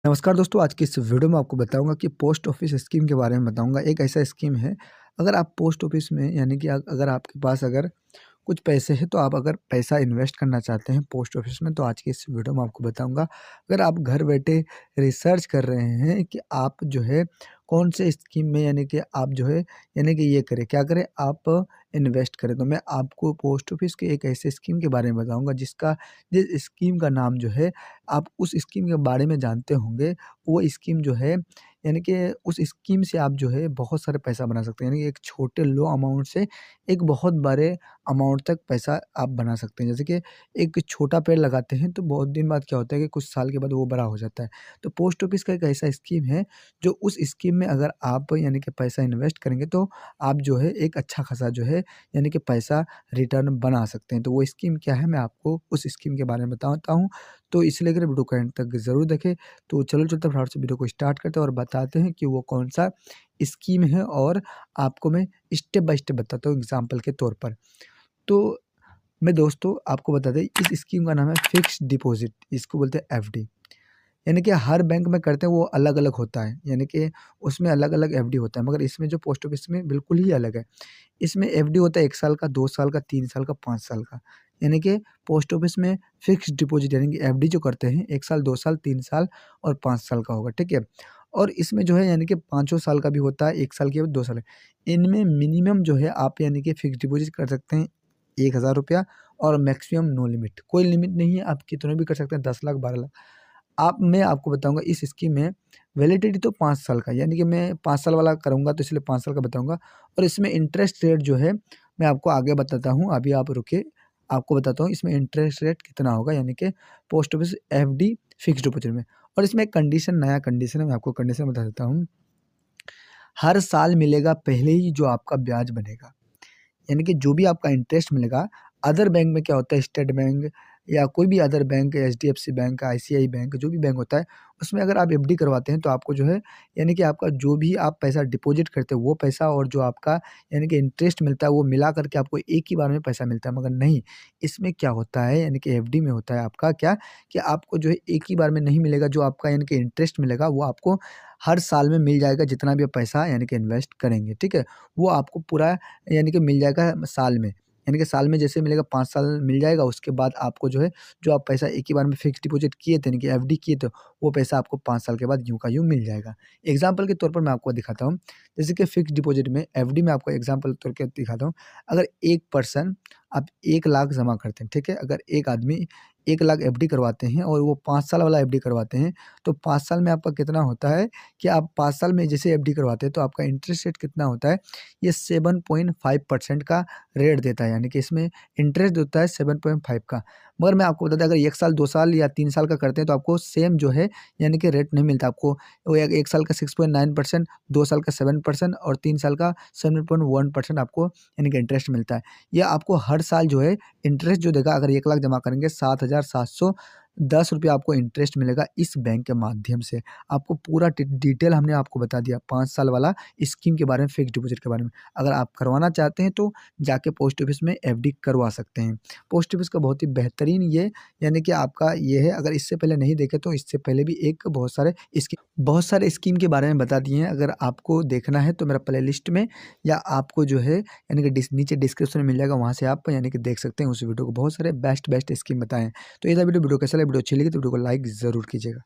नमस्कार दोस्तों, आज की इस वीडियो में आपको बताऊँगा कि पोस्ट ऑफिस स्कीम के बारे में बताऊँगा। एक ऐसा स्कीम है, अगर आप पोस्ट ऑफिस में यानी कि अगर आपके पास अगर कुछ पैसे हैं, तो आप अगर पैसा इन्वेस्ट करना चाहते हैं पोस्ट ऑफिस में, तो आज की इस वीडियो में आपको बताऊँगा। अगर आप घर बैठे रिसर्च कर रहे हैं कि आप जो है कौन से स्कीम में यानी कि आप जो है यानी कि ये करें, क्या करें आप इन्वेस्ट करें, तो मैं आपको पोस्ट ऑफिस के एक ऐसे स्कीम के बारे में बताऊँगा जिस स्कीम का नाम जो है आप उस स्कीम के बारे में जानते होंगे। वो स्कीम जो है यानी कि उस स्कीम से आप जो है बहुत सारे पैसा बना सकते हैं। यानी कि एक छोटे लो अमाउंट से एक बहुत बड़े अमाउंट तक पैसा आप बना सकते हैं। जैसे कि एक छोटा पेड़ लगाते हैं तो बहुत दिन बाद क्या होता है कि कुछ साल के बाद वो बड़ा हो जाता है। तो पोस्ट ऑफिस का एक ऐसा स्कीम है, जो उस स्कीम में अगर आप यानी कि पैसा इन्वेस्ट करेंगे, तो आप जो है एक अच्छा खासा जो है यानी कि पैसा रिटर्न बना सकते हैं। तो वो स्कीम क्या है, मैं आपको उस स्कीम के बारे में बताता हूँ। तो इसलिए अगर वीडियो को एंड तक ज़रूर देखें। तो चलो चलते हैं फटाफट से वीडियो को स्टार्ट करते हैं और बताते हैं कि वो कौन-सा स्कीम है, और आपको मैं स्टेप बाय स्टेप बताता हूँ एग्ज़ाम्पल के तौर पर। तो मैं दोस्तों आपको बता दें, इस स्कीम का नाम है फिक्स्ड डिपॉज़िट, इसको बोलते हैं एफडी। यानी कि हर बैंक में करते हैं वो अलग-अलग होता है, यानी कि उसमें अलग-अलग एफडी होता है, मगर इसमें जो पोस्ट ऑफिस में बिल्कुल ही अलग है। इसमें एफडी होता है 1 साल का, 2 साल का, 3 साल का, 5 साल का। यानी कि पोस्ट ऑफिस में फिक्स्ड डिपॉज़िट यानी कि एफडी जो करते हैं 1 साल, 2 साल, 3 साल और 5 साल का होगा, ठीक है? और इसमें जो है यानी कि पाँचों साल का भी होता है, 1 साल की और 2 साल का। इनमें मिनिमम जो है आप यानी कि फिक्स्ड डिपॉज़िट कर सकते हैं ₹1000 और मैक्सिमम नो लिमिट, कोई लिमिट नहीं है, आप कितना भी कर सकते हैं, 10 लाख, 12 लाख। मैं आपको बताऊँगा इस स्कीम में वैलिडिटी तो 5 साल का है, यानी कि मैं 5 साल वाला करूँगा तो इसलिए 5 साल का बताऊँगा, और इसमें इंटरेस्ट रेट जो है मैं आपको आगे बताता हूँ, अभी आप रुकिए, आपको बताता हूँ इसमें इंटरेस्ट रेट कितना होगा, यानी कि post office FD fixed deposit में। और इसमें एक कंडीशन, नया कंडीशन है, मैं आपको कंडीशन बता देता हूँ। हर साल मिलेगा पहले ही जो आपका ब्याज बनेगा। यानी कि जो भी आपका इंटरेस्ट मिलेगा, अदर बैंक में क्या होता है, स्टेट बैंक या कोई भी other bank, HDFC bank, ICI bank, जो भी बैंक होता है, उसमें अगर आप एफडी करवाते हैं तो आपको जो है यानी कि आपका जो भी आप पैसा डिपॉज़िट करते हो वो पैसा और जो आपका यानी कि इंटरेस्ट मिलता है वो मिला कर के आपको एक ही बार में पैसा मिलता है। मगर नहीं, इसमें क्या होता है यानी कि एफडी में होता है आपका क्या, कि आपको जो है एक ही बार में नहीं मिलेगा, जो आपका यानी कि इंटरेस्ट मिलेगा वो आपको हर साल में मिल जाएगा, जितना भी आप पैसा यानी कि इन्वेस्ट करेंगे, ठीक है? वो आपको पूरा यानी कि मिल जाएगा साल में। यानी कि साल में जैसे मिलेगा, 5 साल मिल जाएगा, उसके बाद आपको जो है, जो आप पैसा एक ही बार में फिक्स्ड डिपॉज़िट किए थे, यानी कि एफडी किए थे, वो पैसा आपको 5 साल के बाद यूँ का यूँ मिल जाएगा। एग्ज़ाम्पल के तौर पर मैं आपको दिखाता हूँ, जैसे कि फिक्स्ड डिपॉज़िट में एफडी में आपको एग्ज़ाम्पल तौर पे दिखाता हूँ। अगर एक पर्सन आप 1 लाख जमा करते हैं, ठीक है? अगर एक आदमी 1 लाख एफडी करवाते हैं और वो 5 साल वाला एफडी करवाते हैं, तो 5 साल में आपका कितना होता है कि आप 5 साल में जैसे एफडी करवाते हैं, तो आपका इंटरेस्ट रेट कितना होता है, ये 7.5% का रेट देता है, यानी कि इसमें इंटरेस्ट होता है 7.5 का। मगर मैं आपको बता दूँ, अगर 1 साल, 2 साल या 3 साल का करते हैं तो आपको सेम जो है यानी कि रेट नहीं मिलता आपको। वो 1 साल का 6.9%, 2 साल का 7% और 3 साल का 7.1% आपको यानी कि इंटरेस्ट मिलता है। ये आपको हर साल जो है इंटरेस्ट जो देगा, अगर 1 लाख जमा करेंगे, ₹7,710 आपको इंटरेस्ट मिलेगा इस बैंक के माध्यम से। आपको पूरा डिटेल हमने आपको बता दिया 5 साल वाला स्कीम के बारे में, फिक्स्ड डिपॉज़िट के बारे में। अगर आप करवाना चाहते हैं तो जाके पोस्ट ऑफिस में एफडी करवा सकते हैं। पोस्ट ऑफिस का बहुत ही बेहतरीन ये यानी कि आपका ये है, अगर इससे पहले नहीं देखे तो इससे पहले भी एक बहुत सारे स्कीम के बारे में बता दिए हैं। अगर आपको देखना है तो मेरा प्लेलिस्ट में या आपको जो है यानी कि नीचे डिस्क्रिप्शन में मिल जाएगा, वहाँ से आप यानी कि देख सकते हैं उस वीडियो को। बहुत सारे बेस्ट स्कीम बताएँ हैं। तो ये था वीडियो कैसा लगा, वीडियो अच्छी लगी तो वीडियो को लाइक ज़रूर कीजिएगा।